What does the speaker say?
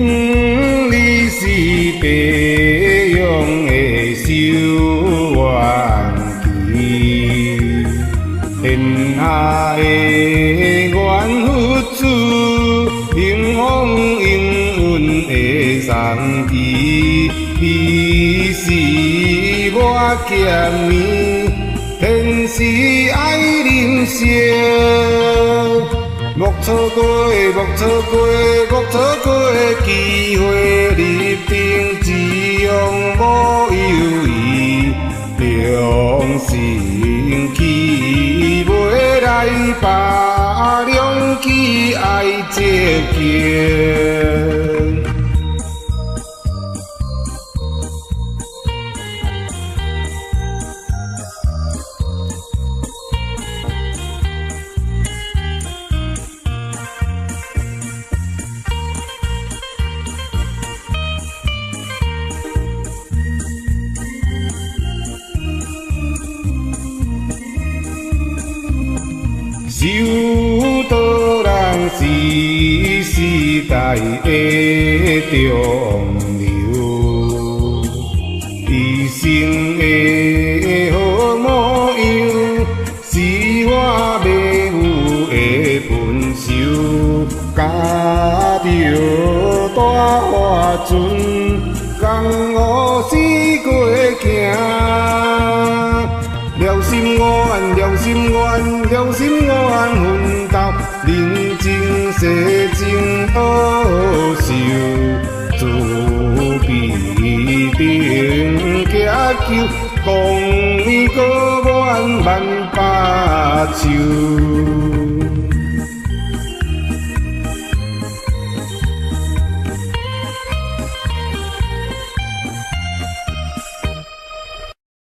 你是白羊的守缘旗，天下的缘佛子，迎风应运的送旗，彼是我欠你，天时爱忍惜。莫错过，莫错过，莫错过机会，立定志向无犹豫，用心去，袂来把良机爱接近。守道人是时代的潮流，一生的好模样，是我要有的分手，加着大花船，江湖四过行。了心愿，了心愿，了心愿，奋斗，认真世情好受，自闭顶祈求，公义过万万百秋。